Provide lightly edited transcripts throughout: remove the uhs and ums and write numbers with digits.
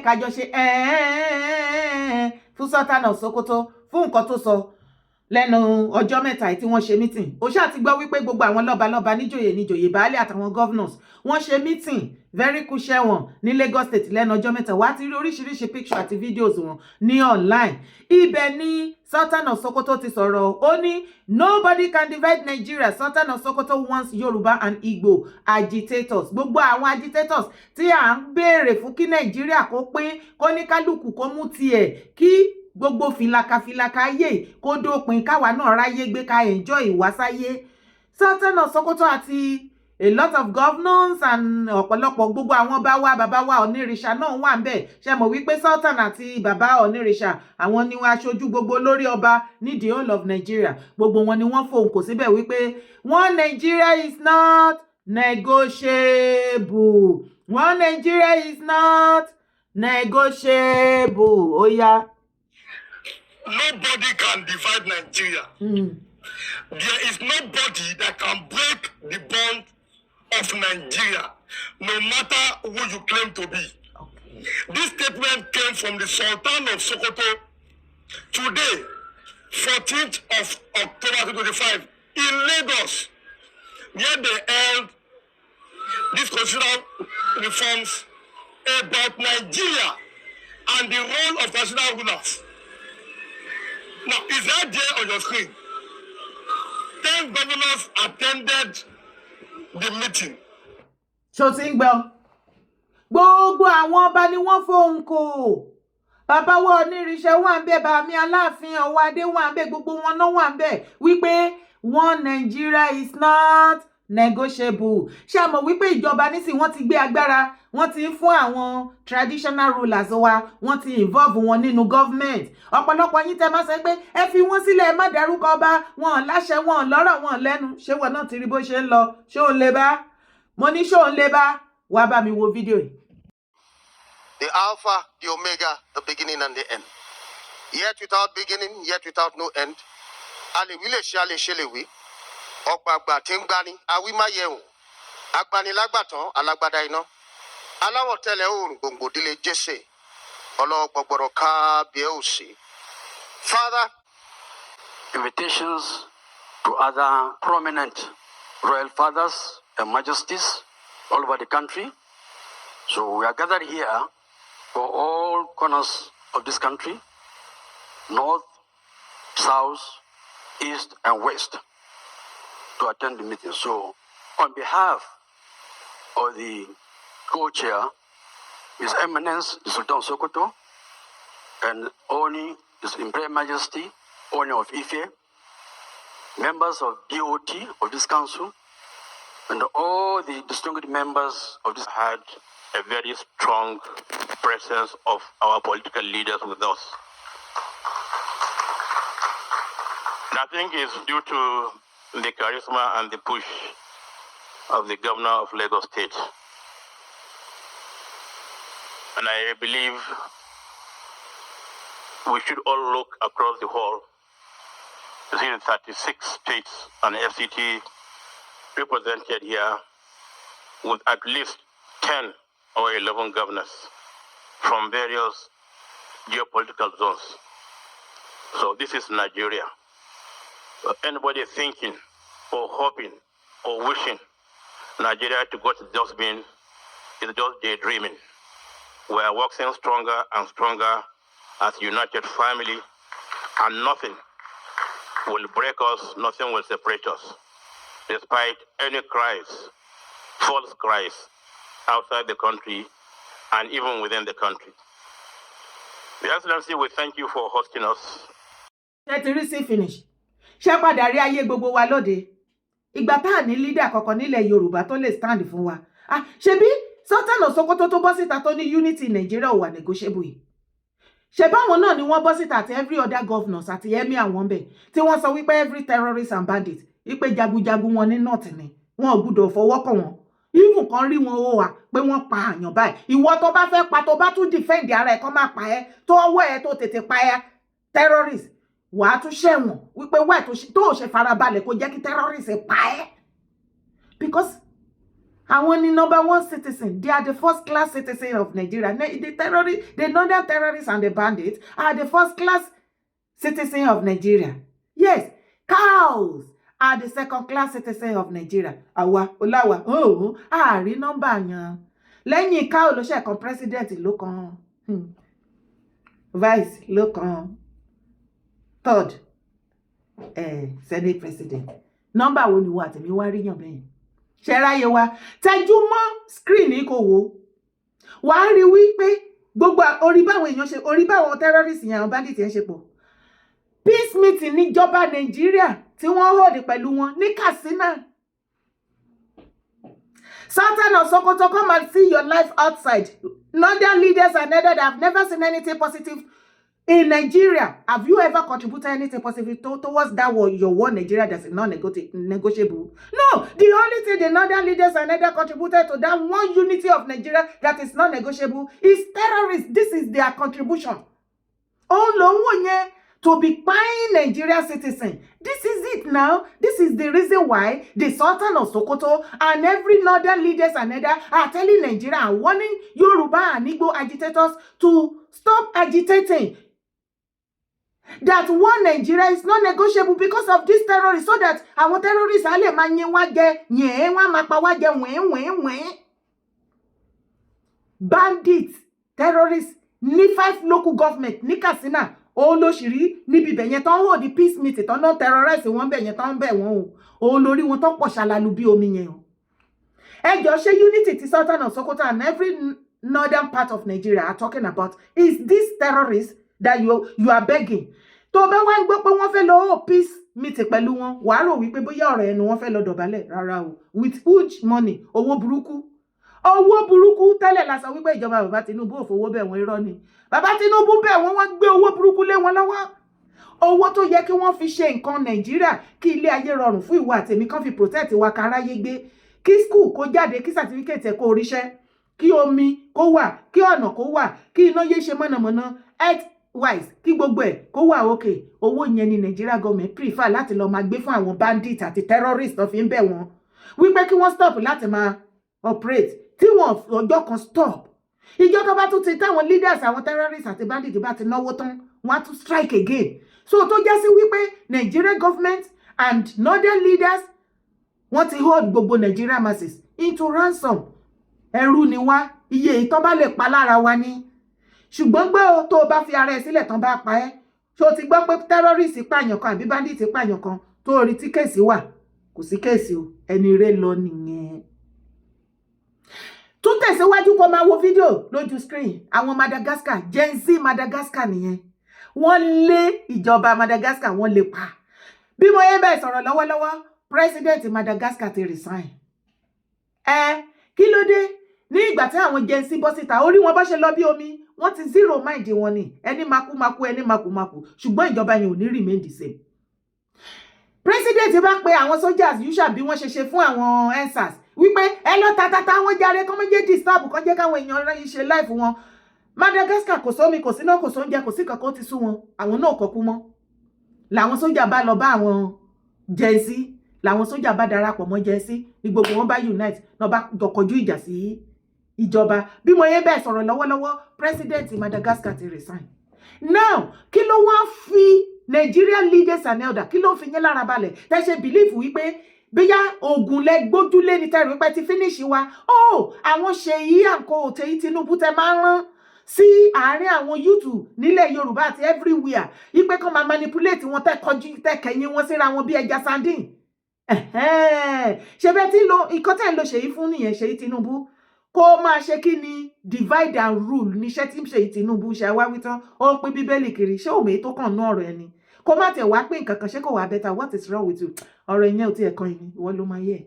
ká jọ ṣe fún Sultan of Sokoto fún nǹkan tó sọ lẹ́nu ọjọ́ mẹ́ta tí wọ́n ṣe meeting. Ó ṣáà ti gbọ́ wípé gbogbo àwọn lọ́balọ́ba níjòyè baálé àtàwọn governors wọ́n ṣe meeting very crucial one ní Lagos State lẹ́nu ọjọ́ mẹ́ta. Wá ti rí oríṣiríṣi picture àti videos wọn ní online. Ibẹ̀ ni Sultan of Sokoto ti sọ̀rọ̀. Ó ní nobody can divide Nigeria. Sultan of Sokoto wants Yoruba and Igbo agitators. Gbogbo àwọn agitators tí à ń béèrè fún kí Nàìjíríà kó pín, kó ní kálukú kó mú tiẹ̀, kí gbogbo filaka ayé kó dópin, káwa náà ráyé gbé, ká enjoy ìwásáyé. Sultan of Sokoto àti a lot of governors and ọ̀pọ̀lọpọ̀ gbogbo àwọn bàbá wa onírìṣà náà wà ńbẹ̀. Ṣé mọ̀ wípé Sultan àti bàbá onírìṣà àwọn ni wọ́n aṣojú gbogbo lórí ọba ní the whole of Nigeria. Gbogbo wọn ni wọ́n fohùn kò síbẹ̀ wípé one Nigeria is not negotiable. One Nigeria is not negotiable. Ó yá. Nobody can divide Nigeria. There is nobody that can break the bond of Nigeria, no matter who you claim to be. Okay. This statement came from the Sultan of Sokoto today, 14th of October 2025, in Lagos, where they held these constitutional reforms about Nigeria and the role of national rulers. Now, is that there on your screen? 10 governors attended the meeting. Ṣó ti ń gbọ́. Gbogbo àwọn ọba ni wọ́n fohùn kò. Bàbá wa onírìṣà wà ńbẹ̀, Bàmí Aláàfin Ọ̀wọ̀ Adé wà ńbẹ̀, gbogbo wọn náà wà ńbẹ̀ wípé one Nigeria is not negotiable. Ṣé a mọ̀ wípé ìjọba nísìn wọ́n ti gbé agbára, wọ́n ti fún àwọn traditional rulers wa, wọ́n ti involve wọn nínú government. Ọ̀pọ̀lọpọ̀ yín tẹ́ máa sọ pé ẹ fi wọ́n sílẹ̀, ẹ má dárúkọ ọba, wọn láṣẹ, wọn lọ́rọ̀, wọn lẹ́nu. Ṣé wọn náà ti rí bó ṣe ń lọ? Ṣé òun lè bá? Mo ní ṣé òun lè bá? Wá bá mi wo fídíò yìí. The Alpha, the Omega, the beginning and the end. Yet without beginning, yet without no end. Alewi le ṣe, ale ṣe lewi. Ọ̀gbàgbà tí ń gbani, awímáyẹ̀hùn. Agbanilágbàtàn, alágbádá iná. Aláwọ̀ tẹ́lẹ̀ oòrùn gbòǹgbòdílé Jésè. Ọlọ́gbọ̀gbọ̀rọ̀ kábíyèsí. Father, invitations to other prominent royal fathers and majesties all over the country. So we are gathered here for all corners of this country, north, south, east, and west, to attend the meeting. So on behalf of the co-chair, His Eminence, the Sultan of Sokoto, and Oni, His Imperial Majesty, Oni of Ife, members of DOT of this council, and all the distinguished members of this had a very strong presence of our political leaders with us. And I think it's due to the charisma and the push of the governor of Lagos State. And I believe we should all look across the hall to see the 36 states and FCT represented here with at least 10 or 11 governors from various geopolitical zones. So this is Nigeria. So anybody thinking or hoping or wishing Nigeria to go to the dustbin is just daydreaming. We are working stronger and stronger as a united family, and nothing will break us, nothing will separate us, despite any cries, false cries, outside the country and even within the country. Your Excellency, we thank you for hosting us. Ṣé finish. Ṣé padà rí ayé gbogbo wa lóde. Ìgbà tá ní leader kankan nílẹ̀ Yorùbá tó lè stand fún wa. Ṣebí Sultan of Sokoto tó bọ́ síta tó ní unity Nigeria ò wà negotiable yìí. Ṣé báwọn náà ni wọ́n bọ́ síta àti every other governors àti emir àwọn bẹ̀ tí wọ́n sọ wípé every terrorist and bandit wípé jagunjagun wọn ní north ni wọn ò gbọ́dọ̀ fọwọ́ kàn wọ́n. Even kan rí wọn ó wà pé wọ́n pa àyàn báyìí. Ìwọ tó bá fẹ́ pa tó bá tún defend ara ẹ̀ kán máa pa ẹ́ tó ọwọ́ ẹ̀ tó tètè pa ẹ́ terrorist wà á tún ṣẹ̀wọ̀n wípé wà tó ò ṣe farabalẹ̀ kó jẹ́ kí terrorist pa ẹ́. Because Àwọn ni number 1 citizen. They are the first class citizen of Nigeria. The northern terrorists and the bandits are the first class citizen of Nigeria. Yes, cows are the second class citizen of Nigeria. Àwa Ọláwa, àárí nọ́mbà yan. Lẹ́yìn cow ló ṣe kan president ló kan. Vice ló kan. Third, Senate president. Nọ́mbà wo ni wo àtẹ̀mí wá rí yàn bẹ́ẹ̀? Ṣé ráyé wa tẹ́jú mọ́ screen kò wò. Wà á rí wípé gbogbo orí báwọn èèyàn ṣe, orí báwọn terrorists yẹn àwọn bandits yẹn ṣe pọ̀. Peace meeting níjọba Nàìjíríà tí wọ́n hold pẹ̀lú wọn ní Katsina. Sultan of Sokoto, come and see your life outside. Northern leaders and others have never seen anything positive in Nigeria. Have you ever contributed anything positive towards that war, your war Nigeria that's not negotiable? No, the only thing the Northern leaders and others contributed to that one unity of Nigeria that is not negotiable is terrorists. This is their contribution. To be buying Nigerian citizen. This is it now. This is the reason why the Sultan of Sokoto and every northern leaders and others are telling Nigeria and warning Yoruba and Igbo agitators to stop agitating. That one Nigeria is not negotiable because of this terrorists, so that our terrorists are bandits, terrorists, ní 5 local government, ní Katsina. Olóṣìírí níbi bẹ̀yẹn tán hold the peace meeting tán náà terrorize wọn bẹ̀yẹn tán bẹ̀ wọ́n o olórí wọn tán pọ̀ ṣàlàlù bí omi yẹn o. Ẹjọ́ ṣe unity ti Sultan of Sokoto and every northern part of Nigeria are talking about is this terrorists that you are begging. Tó bá wá ń gbọ́ pé wọ́n fẹ́ lọ peace meeting pẹ̀lú wọn wàá rò wípé bóyá ọ̀rọ̀ ẹnu wọn fẹ́ lọ dọ̀bálẹ̀ rárá o with huge money owó burúkú tẹ́lẹ̀ la sọ wípé ìjọba bàbá Tinubu ò fowó bẹ̀ wọ́n irọ́ ni. Bàbá Tinubu bẹ̀ wọ́n gbé owó burúkú lé wọn lọ́wọ́. Owó tó yẹ kí wọ́n fi ṣe nǹkan Nàìjíríà kí ilé ayé rọrùn fún ìwà àtẹ̀mí kan fi protect wa káráyé gbé. Kí school kó jáde, kí certificate ẹ̀ kó ríṣẹ́, kí omi kó wà, kí ọ̀nà kó wà, kí iná yé ṣe mọ̀nàmọ́ná, health wise kí gbogbo ẹ̀ kó wà okay. Owó yẹn ni Nigeria government prefer láti lọ máa gbé fún àwọn bandits àti terrorists tó fi ń bẹ̀ wọ́n. Wípé kí wọ́n stop láti máa operate. Tí wọ́n ọjọ́ kan stop. Ìjọ tó bá tún ti táwọn leaders àwọn terrorists àti bandits bá ti náwó tán wọ́n á tún strike again. So tó jẹ́ sí wípé Nigeria government and northern leaders wọ́n ti hold gbogbo Nigeria masses into ransom. Ẹrú ni wá, iye ìtàn bá lè pa lára wa ni. Ṣùgbọ́n gbọ́ o tó bá fi ara ẹ̀ sílẹ̀ tán bá pa ẹ́. Ṣó ti gbọ́ pé terrorists pààyàn kan àbí bandits pààyàn kan tó rí tí kéèsì wà. Kò sí kéèsì o, ẹni rẹ̀ lọ nìyẹn. Tún tẹ̀síwájú kó máa wo fídíò lójú screen àwọn Madagascar Gen Z Madagascar nìyẹn wọ́n lé ìjọba Madagascar wọ́n lé pa bí mo yẹ bẹ́ẹ̀ sọ̀rọ̀ lọ́wọ́lọ́wọ́ president Madagascar ti resign Kilode ní ìgbà tí àwọn Gen Z bọ́ síta orí wọn bá ṣe lọ bí omi wọ́n ti zero mind wọn ni ẹni maku ẹni maku ṣùgbọ́n ìjọba yẹn ò ní remain the same. President bá pe àwọn soldiers usual bí wọ́n ṣe fún àwọn ensars wípé ẹ lọ tatata wọn jàre kọ́ méjì disturb kan jẹ́ káwọn èèyàn rẹ̀ ṣe life wọn. Madagascar kò sómi kò síná kò sóúnjẹ kò sí kankan ti sú wọn àwọn náà kọkú mọ́ làwọn sójà bá lọ bá àwọn Gen Z làwọn sójà bá darapọ̀ mọ́ Gen Z ní gbogbo wọn bá unite náà bá jọkọjú ìjà sí ìjọba bí mo yẹ bẹ́ẹ̀ sọ̀rọ̀ lọ́wọ́lọ́wọ́ president Madagascar ti resign. Now kí ló wá fi Nigerian leaders and elders kí ló fi yẹn lára balẹ̀ tẹ́ ṣe believe wípé bíyá ogun lẹ gbójúlé ní tẹrù pẹ́ ti finish wa àwọn ṣèyí àǹkó òtẹ́yí Tinubu tẹ máa ń rán sí àárín àwọn YouTube nílẹ̀ Yorùbá àti everywhere ipe kan máa manipulate wọn tẹ́ kọjú tẹ́ kẹ̀yìn wọn síra wọn bí ẹja sardine ṣe bẹ́ẹ̀ tí lo ìkọ́ tẹ́ ń lo ṣèyí fún nìyẹn ṣèyí Tinubu kó máa ṣe kí ni divide and rule níṣẹ́ tí ṣèyí Tinubu ṣe wá wí tán ó pín bíbélì kiri ṣé òmè tó kàn ná ọ̀rọ̀ ẹni kó má tẹ̀ wá pín nǹkan kan ṣé kò wá better what is wrong with you ọ̀rọ̀ ìyẹn ò tí ẹ̀kan yìí ìwọ ló máa yẹ.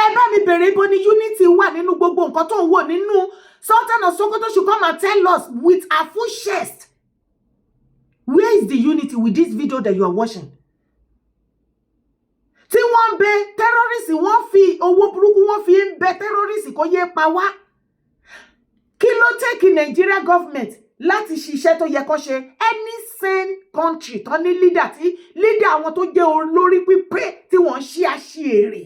Ẹ bá mi bèrè ibo ni unity wà nínú gbogbo nǹkan tó ń wò nínú Sultan of Sokoto should come and tell us with a full chest where is the unity with this video that you are watching. Tí wọ́n ń bẹ terrorists wọ́n fi owó burúkú wọ́n fi ń bẹ terrorists kó yé pa wá. Kí ló take Nigeria government láti ṣiṣẹ́ tó yẹ kó ṣe any sane country tó ní leader àwọn tó jẹ́ olórí pípé tí wọ́n ṣí àṣìírí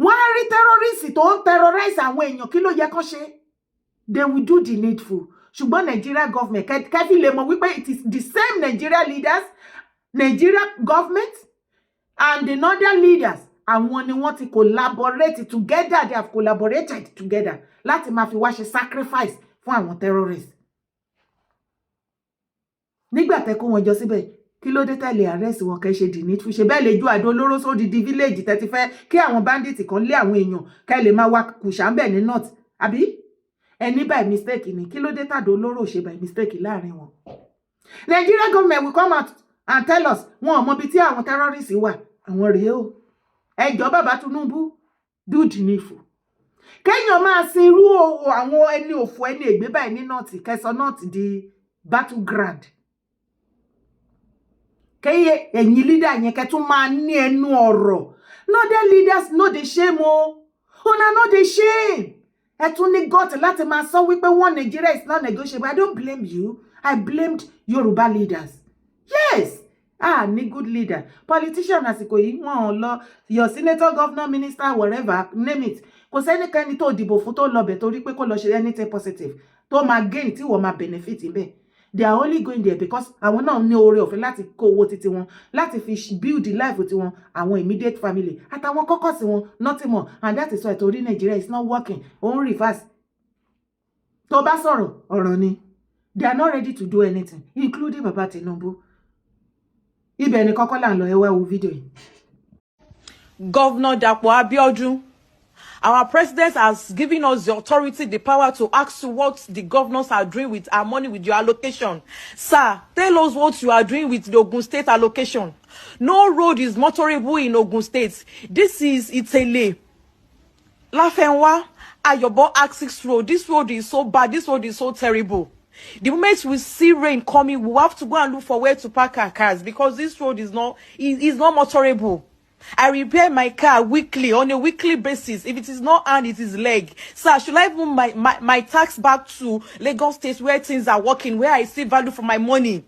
wọ́n á rí terrorist tó ń terrorize àwọn èèyàn kí ló yẹ kán ṣe? They will do the needful. Ṣùgbọ́n Nigeria government kẹ́fí lè mọ̀ wípé it is the same Nigeria leaders, Nigeria government and the northern leaders. Àwọn ni wọ́n ti collaborate together. They have collaborated together láti máa fi wá ṣe sacrifice fún àwọn terrorists. Nígbà tẹ́ kó wọn jọ síbẹ̀, kí ló dé tẹ̀lé arrest wọn kẹ́ ṣe the needful? Ṣe bẹ́ẹ̀ lè ju àdó olóró sódìdí village tẹ́ ti fẹ́ kí àwọn bandits kan lé àwọn èèyàn kẹ́ lè máa wá kùsàmbẹ̀ ní north. Àbí? Ẹni by mistake ni, kí ló dé tàdó olóró ṣe by mistake láàrin wọn? Nigeria government will come out and tell us wọn ò mọ bí tí àwọn terrorists wà. Àwọn rèé o. Ẹjọ́ bàbá Tinubu do the needful. Kéèyàn máa sin irú àwọn ẹni òfò ẹni ègbé báyìí ní north, kẹsàn north di battleground. Kéye ẹ̀yin leader yẹn kẹ́ tún máa ní ẹnu ọ̀rọ̀. Northern leaders no dey shame o. Una no dey shame. Ẹ tún ní gut láti máa sọ wípé one Nigeria is not negotiable. I don't blame you. I blamed Yoruba leaders. Yes. Ní good leader. Politician àsìkò yìí wọ́n lọ your senator, governor, minister, whatever, name it. Kò sẹ́nikẹ́ni tó dìbò fún tó lọ bẹ̀ torí pé kó lọ ṣe anything positive. Tó máa gain tí wọ́n máa benefit ibẹ̀. They are only going there because àwọn náà ní oore ọ̀fẹ́ láti kó owó títí wọn, láti fi build the life tí wọn, àwọn immediate family, àtàwọn kọ́kọ́ sí wọn, nothing more. And that is why torí Nigeria is not working. Ó ń reverse. Tó bá sọ̀rọ̀ ọ̀rọ̀ ni. They are not ready to do anything, including Baba Tinubu. Ibẹ̀ ni kọ́kọ́ là ń lọ ẹ wá wo fídíò yìí. Governor Dapo Abiodun, our president has given us the authority, the power to ask what the governors are doing with our money, with your allocation. Sir, tell us what you are doing with the Ogun State allocation. No road is motorable in Ogun State. This is Eleyi, Lafenwa, Ayobo Axis Road. This road is so bad. This road is so terrible. The moment we see rain coming, we have to go and look for where to park our cars because this road is not motorable. I repair my car weekly, on a weekly basis. If it is not hand, it is leg. Sir, should I move my tax back to Lagos State where things are working, where I see value for my money?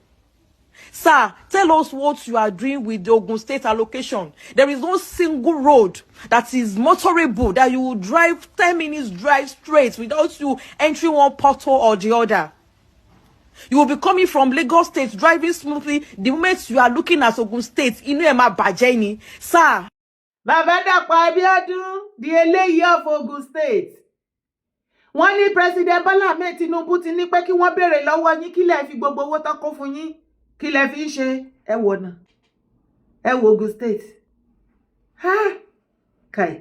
Sir, tell us what you are doing with the Ogun State allocation. There is no single road that is motorable that you will drive 10 minutes drive straight without you entering one pothole or the other. You will be coming from Lagos State, driving smoothly. The moment you are looking at Ogun State, inú ẹ máa bàjẹ́ ni. Sir. Baba Dapo Abiodun, the Eleyi of Ogun State. Wọ́n ní President Bola Ahmed Tinubu ti ní pé kí wọ́n béèrè lọ́wọ́ yín kí lẹ fi gbogbo owó tán kó fún yín. Kí lẹ fi ń ṣe? Ẹ wò náà. Ẹ wo Ogun State. Kai.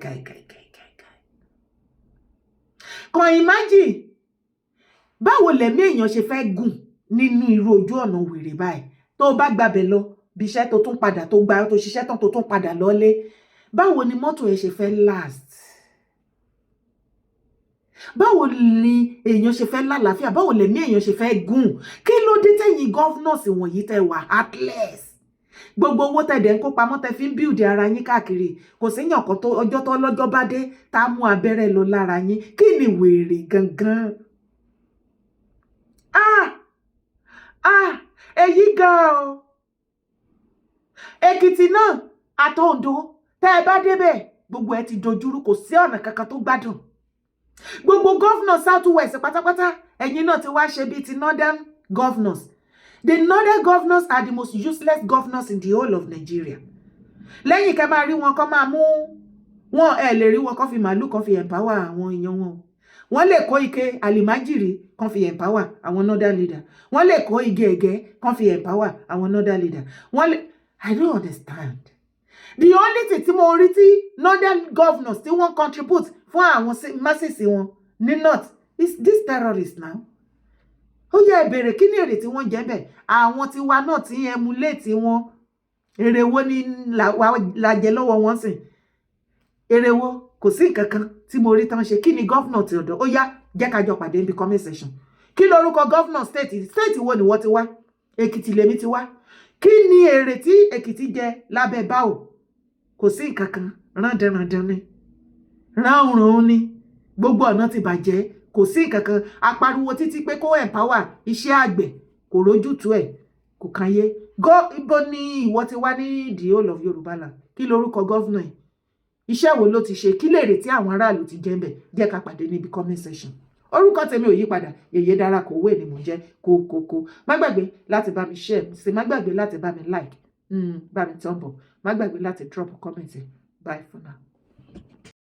Kàn imagine. Báwo lẹ̀mí èèyàn ṣe fẹ́ gùn nínú irú ojú ọ̀nà wèrè báyìí tó bá gbàbẹ̀ lọ bí iṣẹ́ tó tún padà tó gba tó ṣiṣẹ́ tán tó tún padà lọ́lé báwo ni mọ́tò ẹ̀ ṣe fẹ́ last báwo ni èèyàn ṣe fẹ́ lálàáfíà báwo lẹ̀mí èèyàn ṣe fẹ́ gùn kí ló dé tẹ̀yin governors wọ̀nyí tẹ́ wà heartless gbogbo owó tẹ̀dẹ̀ ń kó pamọ́ tẹ́ fi ń build ara yín káàkiri kò séyàn kan tó ọjọ́ tó lọ́jọ́ bá dé tá mú abẹ́rẹ́ lọ lára yín kí ni wèrè gangan. Èyí gan o. Èkìtì náà àtòǹdó tẹ́ ẹ bá débẹ̀ gbogbo ẹ ti dojúrú kò sí ọ̀nà kankan tó gbádùn. Gbogbo governors South West pátápátá ẹ̀yin náà ti wá ṣe bíi ti northern governors. The northern governors are the most useless governors in the whole of Nigeria. Lẹ́yìn kẹ́ máa rí wọn kọ́ máa mú wọn lè rí wọn kọ́ fi màálù kan fi empower àwọn èèyàn wọn. Wọ́n lè kó ike àlìmájìrì kan fi empower àwọn northern leader. Wọ́n lè kó igi ẹ̀gẹ́ kan fi empower àwọn northern leader. I don't understand. The only thing tí mo rí tí northern governors tí wọ́n contribute fún àwọn masses wọn ní north is this terrorist now. Ó yẹ ìbéèrè kí ni èrè tí wọ́n jẹ́ bẹ̀ àwọn tí wa náà ti emulate wọn èrè wo ni la jẹ lọ́wọ́ wọn sìn èrè wo kò sí nǹkan kan tí mo rí tán ṣe kí ni governor ti ọ̀dọ̀ ó yá jẹ́ ká jọ pàdé níbi comment section kí lorúkọ governor state wo ni wọ́n ti wá Èkìtì lèmi ti wá kí ni èrè tí Èkìtì jẹ lábẹ́ báwo kò sí nǹkan kan rándanrandan ni ránrun ni gbogbo ọ̀nà ti bàjẹ́ kò sí nǹkan kan apariwo títí pé kó empower iṣẹ́ àgbẹ̀ kò rójútu ẹ̀ kò kànyé ibo ni ìwọ ti wá ní the whole of Yorùbá land kí lorúkọ governor yìí iṣẹ́ wo ló ti ṣe, kí lèrè tí àwọn aráàlú ti jẹ́ ń bẹ̀, jẹ́ ká pàdé níbi comment section. Orúkọ tèmi ò yí padà, Yèyé Dára Kòwé ni mò ń jẹ́ kókókó. Má gbàgbé láti bá mi share, sì má gbàgbé láti bá mi like, bá mi thumb up, má gbàgbé láti drop comment. Bye for now.